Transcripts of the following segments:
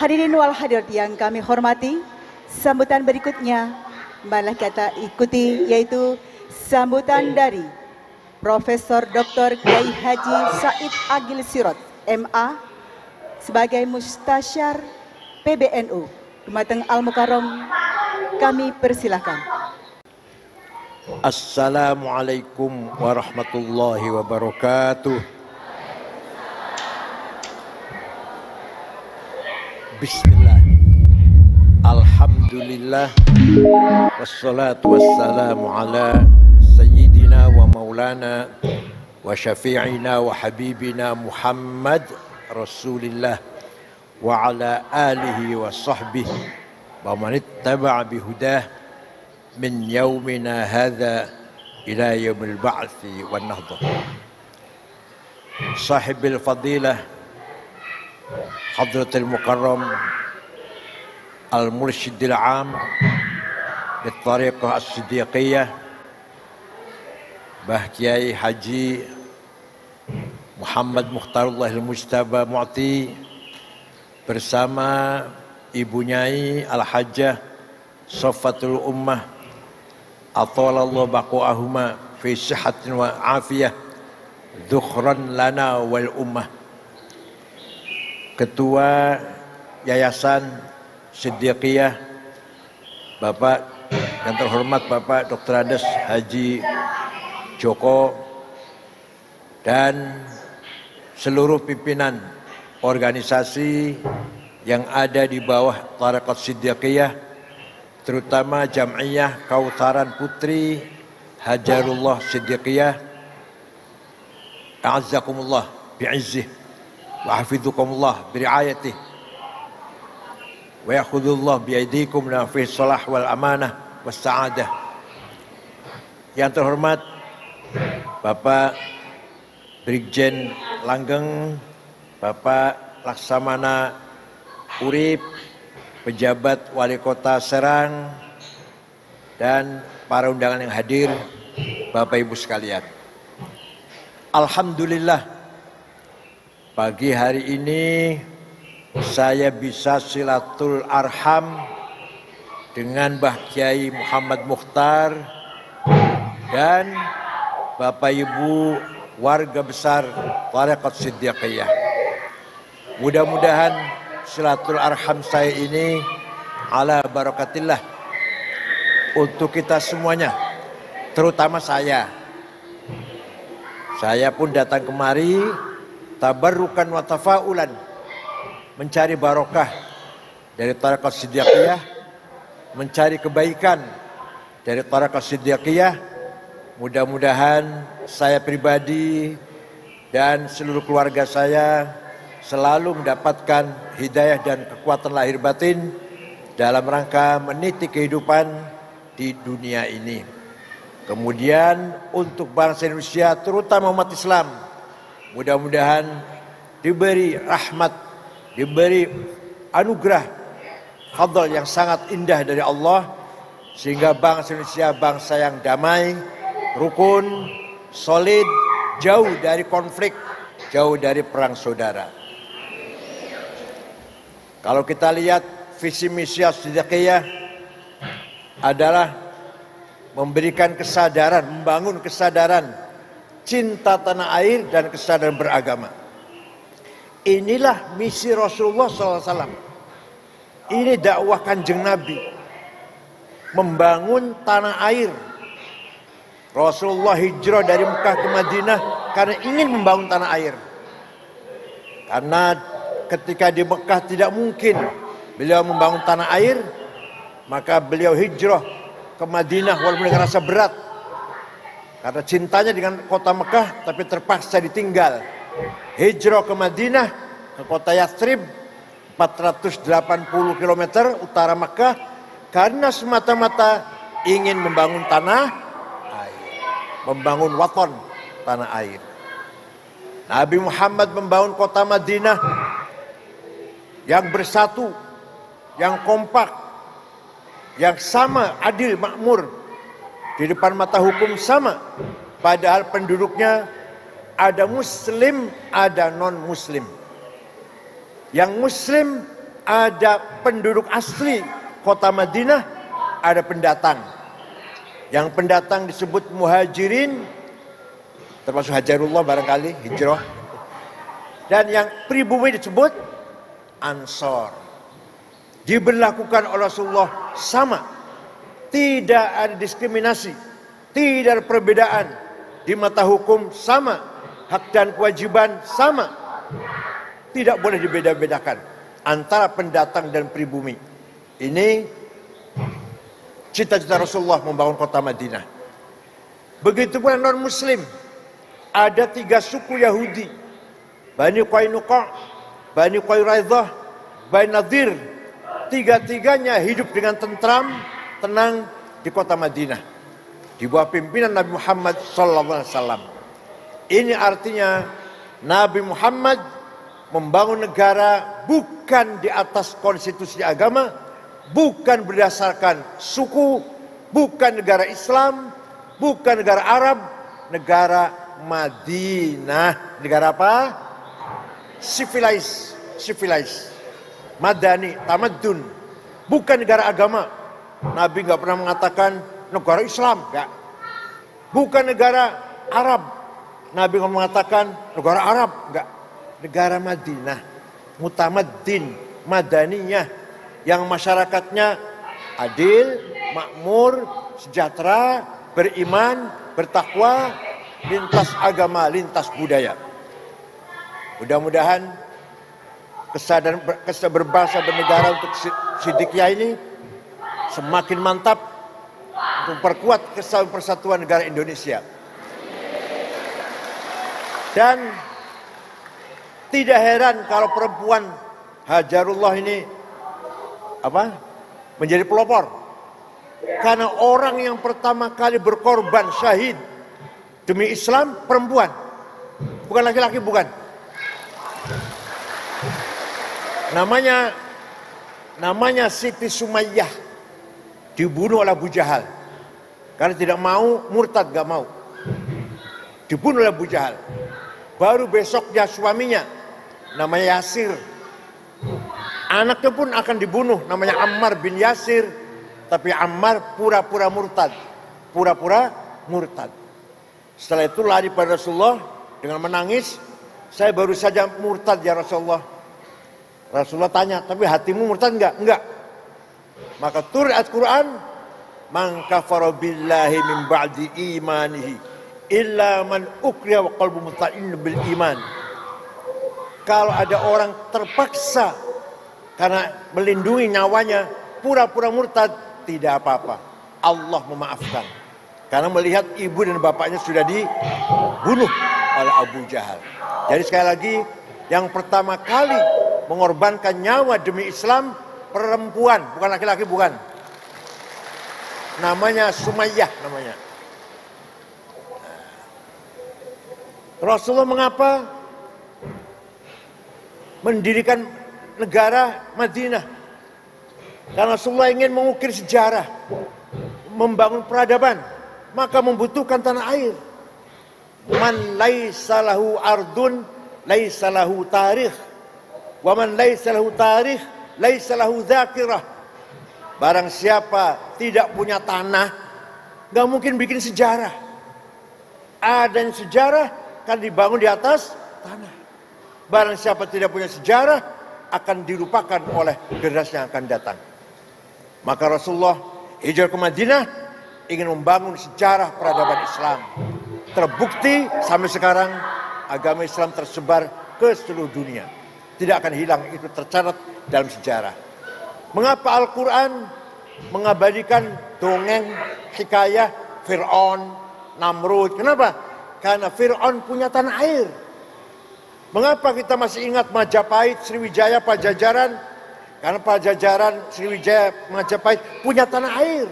Hadirin wal hadirat yang kami hormati, sambutan berikutnya malah kita ikuti, yaitu sambutan dari Profesor Dr. Kiai Haji Said Agil Sirot, MA, sebagai Mustasyar PBNU Dumateng Al Mukarram. Kami persilahkan. Assalamualaikum warahmatullahi wabarakatuh. Bismillah. Alhamdulillah. Wassalatu wassalamu ala sayyidina wa maulana wa syafi'ina wa habibina Muhammad Rasulillah wa ala alihi wa sahbihi wa man ittaba'a bihudah min yaumina hadha ila yaumil ba'thi wan nahdah. Sahibil fadilah Hadratul Mukarram Al-Mursyidil Am Bittariqah As-Siddiqiyah, Bah Kiai Haji Muhammad Mukhtarullah Al-Mujtaba Mu'ti bersama Ibu Nyai Al-Hajjah Safatul Ummah Atalallahu baqa'ahuma fi sihatin wa afiyah dhukhran lana wal ummah. Ketua Yayasan Siddiqiyah, Bapak yang terhormat Bapak Dr. Andes Haji Joko, dan seluruh pimpinan organisasi yang ada di bawah Tariqat Siddiqiyah, terutama Jam'iyah Kautharan Putri Hajarullah Siddiqiyah, a'azzakumullah bi'izzih wa hafidhukumullah biriayatih wa yakhudullah biaidikum na fi salah wal amanah was sa'adah. Yang terhormat Bapak Brigjen Langgeng, Bapak Laksamana Urip, pejabat Wali Kota Serang, dan para undangan yang hadir, Bapak Ibu sekalian. Alhamdulillah, pagi hari ini saya bisa silatul arham dengan Mbah Kiai Muhammad Mukhtar dan Bapak Ibu warga besar Tariqat Siddiqiyah. Mudah-mudahan silatul arham saya ini ala barakatillah untuk kita semuanya, terutama saya. Saya pun datang kemari tabarrukan wa tafaulan, mencari barokah dari Tariqat Siddiqiyah, mencari kebaikan dari Tariqat Siddiqiyah. Mudah-mudahan saya pribadi dan seluruh keluarga saya selalu mendapatkan hidayah dan kekuatan lahir batin dalam rangka meniti kehidupan di dunia ini. Kemudian untuk bangsa Indonesia, terutama umat Islam, mudah-mudahan diberi rahmat, diberi anugerah fadl yang sangat indah dari Allah, sehingga bangsa Indonesia bangsa yang damai, rukun, solid, jauh dari konflik, jauh dari perang saudara. Kalau kita lihat visi misi Siddiqiyah adalah memberikan kesadaran, membangun kesadaran cinta tanah air dan kesadaran beragama. Inilah misi Rasulullah SAW. Ini dakwah Kanjeng Nabi, membangun tanah air. Rasulullah hijrah dari Mekah ke Madinah karena ingin membangun tanah air. Karena ketika di Mekah tidak mungkin beliau membangun tanah air, maka beliau hijrah ke Madinah walaupun dengan rasa berat. Karena cintanya dengan kota Mekah, tapi terpaksa ditinggal. Hijrah ke Madinah, ke kota Yathrib, 480 km utara Mekah, karena semata-mata ingin membangun tanah air, membangun waton tanah air. Nabi Muhammad membangun kota Madinah yang bersatu, yang kompak, yang sama, adil, makmur. Di depan mata hukum sama, padahal penduduknya ada muslim, ada non muslim. Yang muslim ada penduduk asli kota Madinah, ada pendatang. Yang pendatang disebut muhajirin, termasuk Hajarullah barangkali, hijrah. Dan yang pribumi disebut ansor. Diberlakukan oleh Rasulullah sama. Tidak ada diskriminasi, tidak ada perbedaan. Di mata hukum sama, hak dan kewajiban sama. Tidak boleh dibeda-bedakan antara pendatang dan pribumi. Ini cita-cita Rasulullah membangun kota Madinah. Begitu pula non-muslim. Ada 3 suku Yahudi. Bani Qainuqa, Bani Quraidah, Bani Nadir. 3-tiganya hidup dengan tentram, tenang di kota Madinah. Di bawah pimpinan Nabi Muhammad SAW. Ini artinya Nabi Muhammad membangun negara bukan di atas konstitusi agama, bukan berdasarkan suku, bukan negara Islam, bukan negara Arab, negara Madinah. Negara apa? Civilized. Madani, tamadun. Bukan negara agama. Nabi nggak pernah mengatakan negara Islam, nggak. Bukan negara Arab. Nabi nggak mengatakan negara Arab, nggak. Negara Madinah, mutamaddin, madaniyah, yang masyarakatnya adil, makmur, sejahtera, beriman, bertakwa, lintas agama, lintas budaya. Mudah-mudahan kesadaran berbangsa bernegara untuk Siddiqiyah ini semakin mantap untuk memperkuat persatuan negara Indonesia. Dan tidak heran kalau perempuan Hajarullah ini menjadi pelopor. Karena orang yang pertama kali berkorban syahid demi Islam perempuan. Bukan laki-laki, bukan. Namanya Siti Sumayyah, dibunuh oleh Abu Jahal karena tidak mau, murtad, gak mau, dibunuh oleh Abu Jahal. Baru besoknya suaminya namanya Yasir, anaknya pun akan dibunuh, namanya Ammar bin Yasir. Tapi Ammar pura-pura murtad. Setelah itu lari pada Rasulullah dengan menangis, saya baru saja murtad ya Rasulullah. Rasulullah tanya, tapi hatimu murtad enggak? Enggak. Maka turun ayat Quran, man kafara billahi min ba'di imanihi illa man ukriha wa qalbu mutmainnun bil iman. Kalau ada orang terpaksa karena melindungi nyawanya pura-pura murtad, tidak apa-apa. Allah memaafkan. Karena melihat ibu dan bapaknya sudah dibunuh oleh Abu Jahal. Jadi sekali lagi, yang pertama kali mengorbankan nyawa demi Islam perempuan, bukan laki-laki, bukan. Namanya Sumayyah namanya. Rasulullah mengapa mendirikan negara Madinah? Karena Rasulullah ingin mengukir sejarah, membangun peradaban, maka membutuhkan tanah air. Man laisa lahu ardun laisa lahu tarikh. Wa man laisa lahu tarikh laisa lahu dzakirah. Barang siapa tidak punya tanah, nggak mungkin bikin sejarah. Ada sejarah kan dibangun di atas tanah. Barang siapa tidak punya sejarah akan dilupakan oleh generasi yang akan datang. Maka Rasulullah hijrah ke Madinah ingin membangun sejarah peradaban Islam. Terbukti sampai sekarang agama Islam tersebar ke seluruh dunia. Tidak akan hilang, itu tercatat dalam sejarah. Mengapa Al-Quran mengabadikan dongeng, hikayah Fir'aun, Namrud? Kenapa? Karena Fir'aun punya tanah air. Mengapa kita masih ingat Majapahit, Sriwijaya, Pajajaran? Karena Pajajaran, Sriwijaya, Majapahit punya tanah air.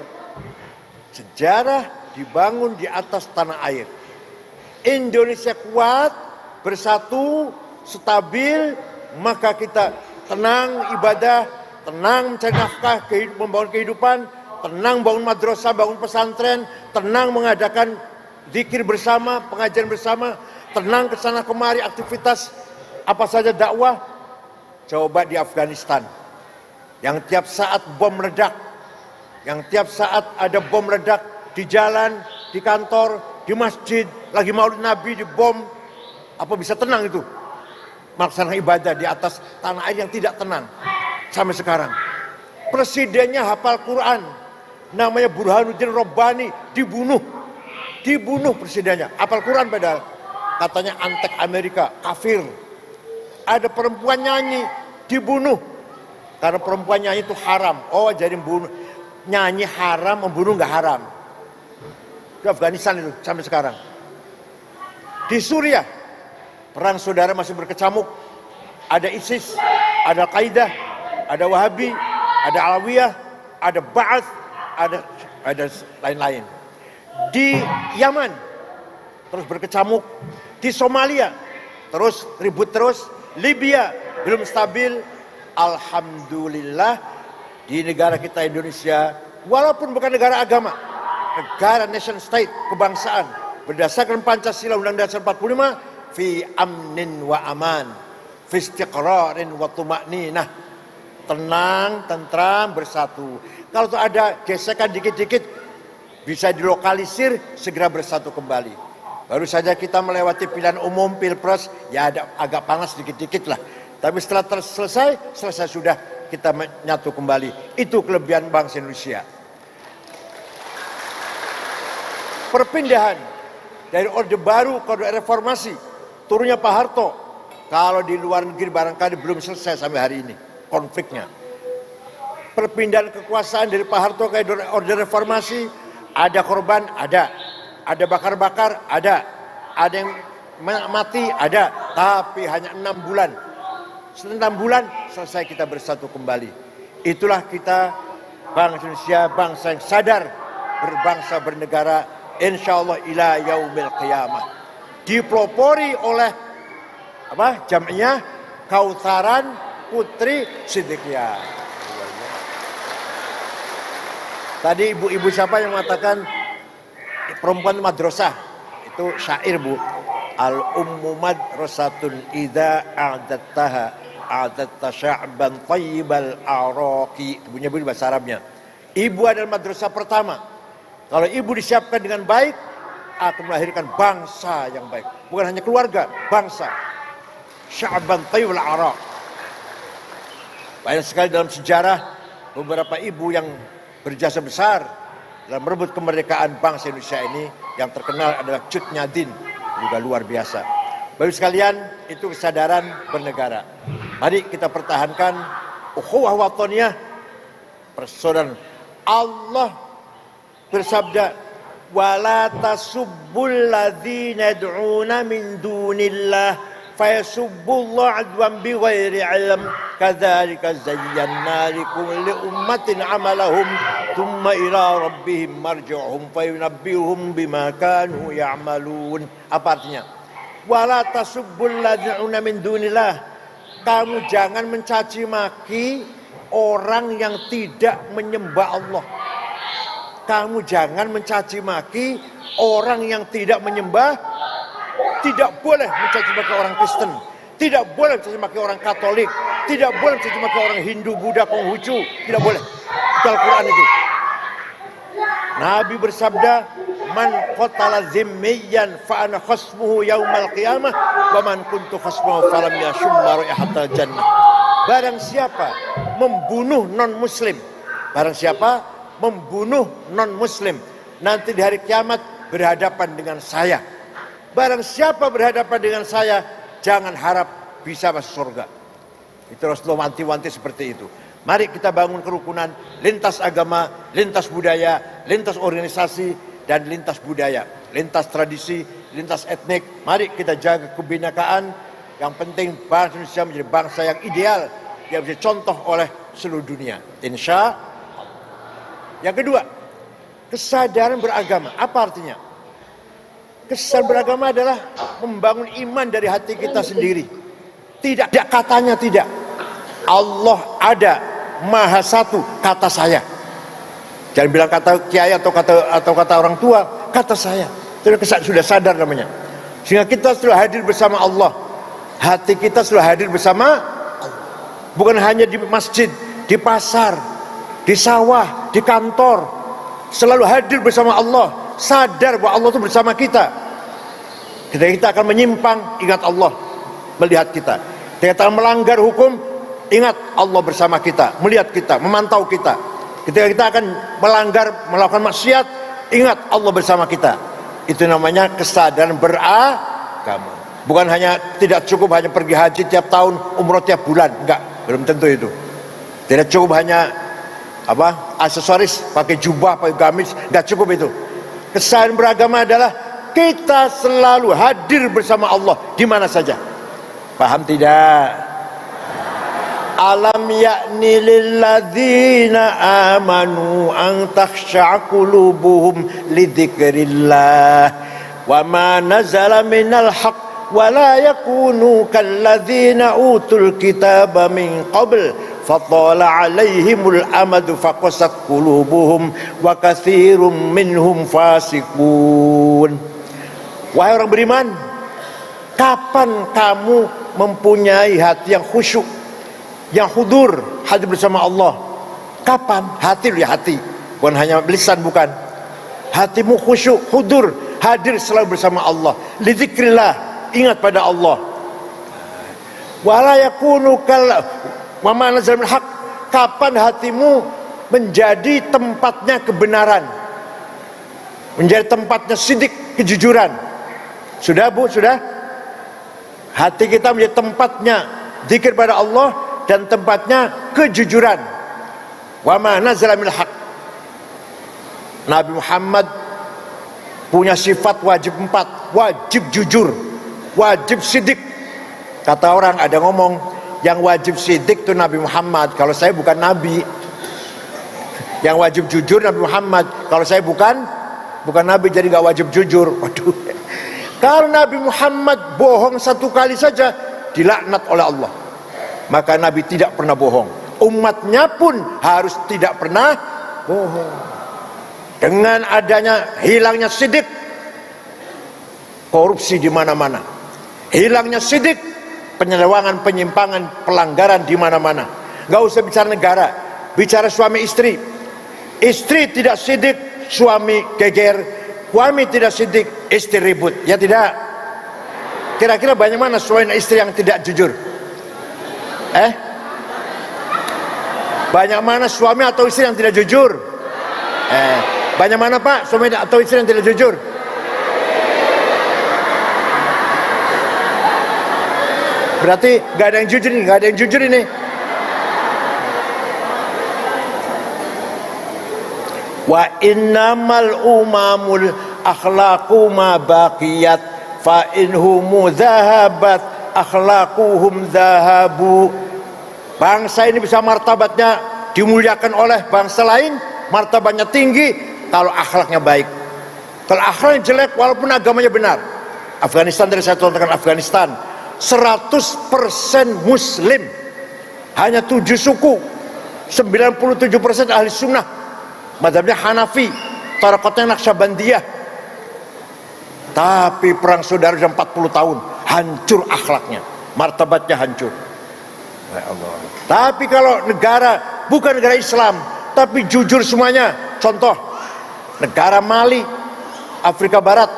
Sejarah dibangun di atas tanah air. Indonesia kuat, bersatu, stabil, maka kita tenang ibadah, tenang mencari nafkah, membangun kehidupan, tenang bangun madrasah, bangun pesantren, tenang mengadakan zikir bersama, pengajian bersama, tenang kesana kemari aktivitas apa saja dakwah. Coba di Afghanistan, yang tiap saat bom meledak, yang tiap saat ada bom meledak di jalan, di kantor, di masjid, lagi maulid Nabi di bom, apa bisa tenang itu? Melaksanakan ibadah di atas tanah air yang tidak tenang sampai sekarang. Presidennya hafal Quran, namanya Burhanuddin Rabbani, dibunuh presidennya, hafal Quran padahal katanya antek Amerika, kafir. Ada perempuan nyanyi, dibunuh karena perempuan nyanyi itu haram. Oh, jadi nyanyi haram, membunuh nggak haram. Di Afghanistan itu sampai sekarang. Di Suriah perang saudara masih berkecamuk. Ada ISIS, ada Al-Qaeda, ada Wahabi, ada Alawiyah, ada Ba'ath, ada lain-lain. Di Yaman terus berkecamuk. Di Somalia terus ribut terus. Libya belum stabil. Alhamdulillah di negara kita Indonesia, walaupun bukan negara agama, negara nation state, kebangsaan, berdasarkan Pancasila Undang-Undang Dasar 45, fi amnin wa aman, fi istiqrarin wa tuma'ninah, tenang, tentram, bersatu. Kalau tuh ada gesekan dikit-dikit, bisa dilokalisir, segera bersatu kembali. Baru saja kita melewati pilihan umum, pilpres, ya ada agak panas dikit-dikit lah. Tapi setelah selesai sudah kita menyatu kembali. Itu kelebihan bangsa Indonesia. Perpindahan dari Orde Baru ke Orde Reformasi, turunnya Pak Harto. Kalau di luar negeri barangkali belum selesai sampai hari ini konfliknya. Perpindahan kekuasaan dari Pak Harto ke Orde Reformasi, ada korban, ada bakar-bakar, ada yang mati, ada, tapi hanya 6 bulan. Setelah 6 bulan selesai kita bersatu kembali. Itulah kita bangsa Indonesia, bangsa yang sadar berbangsa bernegara, insyaallah ila yaumil qiyamah. Dipelopori oleh jamnya Kautsaran Putri Siddiqiyah. Tadi ibu-ibu siapa yang mengatakan perempuan madrasah? Itu syair, Bu. Al-ummu madrasatun idza a'dattaha a'datta sya'ban thayyibal a'raqi. Ibunya Bu bahasa Arabnya. Ibu adalah madrasah pertama. Kalau ibu disiapkan dengan baik, akan melahirkan bangsa yang baik. Bukan hanya keluarga, bangsa. Sya'ban thayyibal a'raq. Banyak sekali dalam sejarah beberapa ibu yang berjasa besar dalam merebut kemerdekaan bangsa Indonesia ini. Yang terkenal adalah Cut Nyadin, juga luar biasa. Bapak sekalian, itu kesadaran bernegara. Mari kita pertahankan ukhuwah wataniyah, persaudaraan. Allah bersabda, wala tasubbul ladzina yad'una min dunillah fayasubbullaha adwan bighairi ilm kadzalika zayyana likulli ummatin amalahum thumma ila rabbihim marji'uhum fayunabbi'uhum bima kanu ya'malun. Apa artinya? Wala tasubbul ladzina min dunillah, kamu jangan mencaci maki orang yang tidak menyembah Allah. Kamu jangan mencaci maki orang yang tidak menyembah. Tidak boleh mencaci maki orang Kristen, tidak boleh mencaci maki orang Katolik, tidak boleh mencaci maki orang Hindu, Buddha, Konghucu, tidak boleh. Itu Al-Quran itu. Nabi bersabda, man qatala zimmiyan fa ana khasmuhu yaumal qiyamah wa man kuntu khasmuhu falam yashumma raihatal jannah. Barang siapa membunuh non-muslim, barang siapa membunuh non-muslim, nanti di hari kiamat berhadapan dengan saya. Barang siapa berhadapan dengan saya, jangan harap bisa masuk surga. Itu Rasulullah wanti-wanti seperti itu. Mari kita bangun kerukunan lintas agama, lintas budaya, lintas organisasi, dan lintas budaya, lintas tradisi, lintas etnik. Mari kita jaga kebinekaan. Yang penting bangsa Indonesia menjadi bangsa yang ideal, yang bisa contoh oleh seluruh dunia. Insya Allah. Yang kedua, kesadaran beragama. Apa artinya? Kesadaran beragama adalah membangun iman dari hati kita sendiri. Tidak katanya tidak. Allah ada, Maha Satu, kata saya. Jangan bilang kata kiai atau kata orang tua, kata saya. Sudah sadar namanya. Sehingga kita sudah hadir bersama Allah. Hati kita sudah hadir bersama Allah. Bukan hanya di masjid, di pasar, di sawah, di kantor, selalu hadir bersama Allah, sadar bahwa Allah itu bersama kita. Ketika kita akan menyimpang, ingat Allah melihat kita. Ketika kita melanggar hukum, ingat Allah bersama kita, melihat kita, memantau kita. Ketika kita akan melanggar, melakukan maksiat, ingat Allah bersama kita. Itu namanya kesadaran beragama. Bukan hanya, tidak cukup hanya pergi haji tiap tahun, umroh tiap bulan, enggak, belum tentu itu. Tidak cukup hanya aksesoris, pakai jubah, pakai gamis, enggak cukup itu. Kesadaran beragama adalah kita selalu hadir bersama Allah di mana saja. Paham tidak? Alam ya'ni lilladzina amanu an takhsha'a qulubuhum lidzikrillah wa ma nazala minal haqq wa la yakunu kalladzina utul kitaba min qabl fatala 'alaihimul amadu faqasat qulubuhum wa katsirum minhum fasiqun. Wahai orang beriman, kapan kamu mempunyai hati yang khusyuk, yang hudur, hadir bersama Allah? Kapan? Hati, ya hati, bukan hanya lisan, bukan. Hatimu khusyuk, hudur, hadir selalu bersama Allah. Lidzikrillah, ingat pada Allah. Wala yakunu wa ma nazal min haq. Kapan hatimu menjadi tempatnya kebenaran, menjadi tempatnya sidik, kejujuran? Sudah Bu, sudah? Hati kita menjadi tempatnya zikir pada Allah dan tempatnya kejujuran. Wa ma nazala minal haq. Nabi Muhammad punya sifat wajib 4. Wajib jujur, wajib sidik. Kata orang, ada ngomong, yang wajib sidik itu Nabi Muhammad. Kalau saya bukan Nabi. Yang wajib jujur Nabi Muhammad. Kalau saya bukan Nabi, jadi gak wajib jujur. Waduh. Kalau Nabi Muhammad bohong satu kali saja, dilaknat oleh Allah. Maka Nabi tidak pernah bohong. Umatnya pun harus tidak pernah bohong. Dengan adanya hilangnya sidik, korupsi di mana-mana. Hilangnya sidik, penyelewangan, penyimpangan, pelanggaran di mana-mana. Gak usah bicara negara, bicara suami istri. Istri tidak sidik, suami geger. Suami tidak sidik, istri ribut. Ya tidak? Kira-kira banyak mana suami dan istri yang tidak jujur? Banyak mana suami atau istri yang tidak jujur? Banyak mana Pak suami atau istri yang tidak jujur? Berarti gak ada yang jujur nih, gak ada yang jujur ini. Wa innamal umamul akhlaqu ma baqiyat fa inhumu dhahabat akhlaquhum dhahabu. Bangsa ini bisa martabatnya dimuliakan oleh bangsa lain, martabatnya tinggi kalau akhlaknya baik. Kalau akhlaknya jelek walaupun agamanya benar. Afghanistan, dari saya contohkan Afghanistan, 100% muslim, hanya 7 suku, 97% ahli sunnah, mazhabnya Hanafi, tarekatnya Naqsyabandiyah. Tapi perang saudara sudah 40 tahun, hancur akhlaknya, martabatnya hancur. Ya Allah. Tapi kalau negara bukan negara Islam, tapi jujur semuanya, contoh negara Mali, Afrika Barat,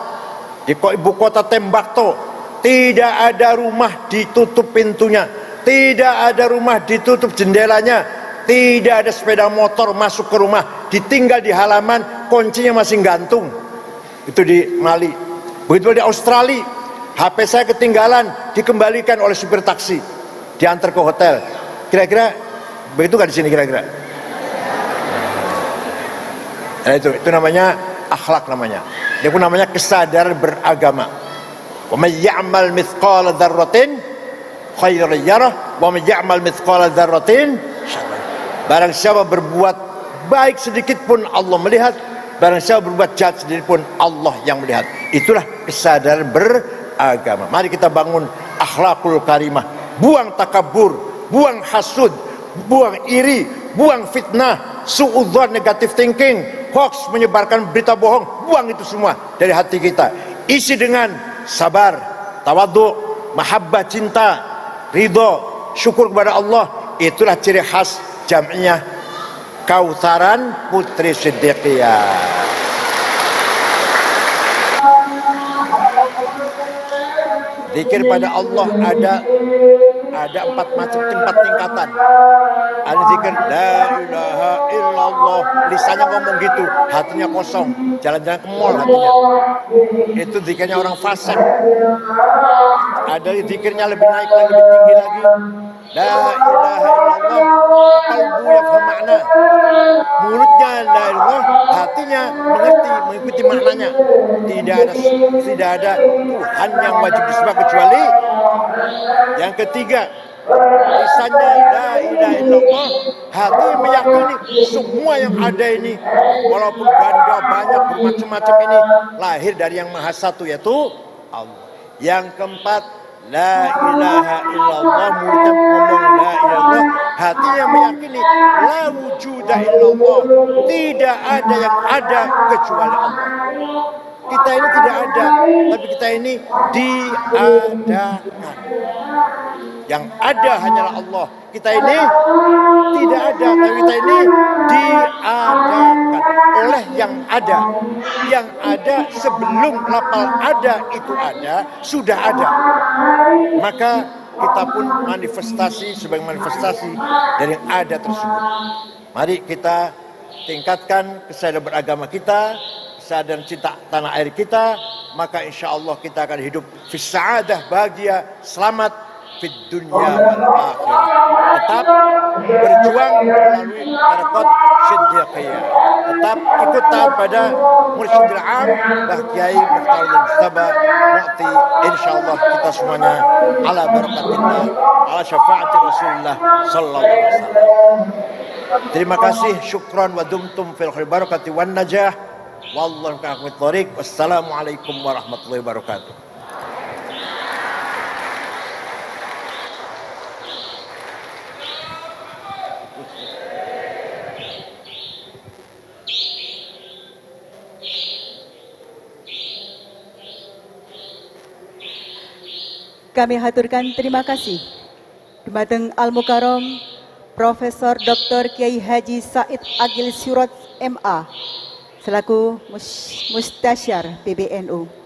di ibu kota Tembakto, tidak ada rumah ditutup pintunya, tidak ada rumah ditutup jendelanya, tidak ada sepeda motor masuk ke rumah, ditinggal di halaman, kuncinya masih gantung. Itu di Mali. Begitu di Australia, HP saya ketinggalan, dikembalikan oleh supir taksi, diantar ke hotel. Kira-kira begitu gak di sini kira-kira? Nah, itu namanya akhlak namanya. Dia pun namanya kesadaran beragama. Wa may ya'mal mithqala dzarratin khairan yarah wa may ya'mal mithqala dzarratin syarran. Barang siapa berbuat baik sedikit pun Allah melihat, barang siapa berbuat jahat sedikit pun Allah yang melihat. Itulah kesadaran beragama. Mari kita bangun akhlakul karimah. Buang takabur, buang hasud, buang iri, buang fitnah, suudzon, negative thinking, hoax, menyebarkan berita bohong. Buang itu semua dari hati kita. Isi dengan sabar, tawadhu, mahabbah, cinta, ridho, syukur kepada Allah. Itulah ciri khas Jam'iyah Kautsaran Putri Siddiqiyah. Zikir pada Allah ada 4 macam tingkatan. Ada zikir la ilaha illallah, lisannya ngomong gitu, hatinya kosong, jalan-jalan ke mall hatinya. Itu zikirnya orang fasik. Ada zikirnya lebih naik lagi, lebih tinggi lagi. La ilaha illallah, qalbu yafham makna. Mulutnya la ilallah, hatinya mengerti, mengikuti maknanya. Tidak ada Tuhan yang wajib disembah kecuali. Yang ketiga, lisannya la ilaha illallah, hati meyakini semua yang ada ini walaupun ganda banyak bermacam-macam ini lahir dari yang maha satu, yaitu Allah. Yang keempat, la ilaha illallah, mulutnya ngomong la ilallah, hatinya meyakini la wujuda illallah, tidak ada yang ada kecuali Allah. Kita ini tidak ada, tapi kita ini diadakan. Yang ada hanyalah Allah. Kita ini tidak ada, tapi kita ini diadakan oleh yang ada. Yang ada sebelum lapal ada itu ada, sudah ada. Maka kita pun manifestasi sebagai manifestasi dari yang ada tersebut. Mari kita tingkatkan kesadaran beragama kita, kesadaran cinta tanah air kita, maka insya Allah kita akan hidup fi sa'adah, bahagia, selamat fid dunya wal akhirah. Tetap berjuang melalui tarekat Siddiqiyah. Tetap ikut taat pada Mursyidil Am Mbah Kiai Mukhtar Mujtaba Mu'ti. Insyaallah kita semuanya ala barakatillah, ala syafaati Rasulullah sallallahu alaihi wasallam. Terima kasih, syukran wa dumtum fil khair barakati wan najah. Wallahu a'lam bishawab. Wassalamualaikum warahmatullahi wabarakatuh. Kami haturkan terima kasih dumateng Al Mukarrom Profesor Dr. Kiai Haji Said Agil Syurat MA selaku Mustasyar PBNU.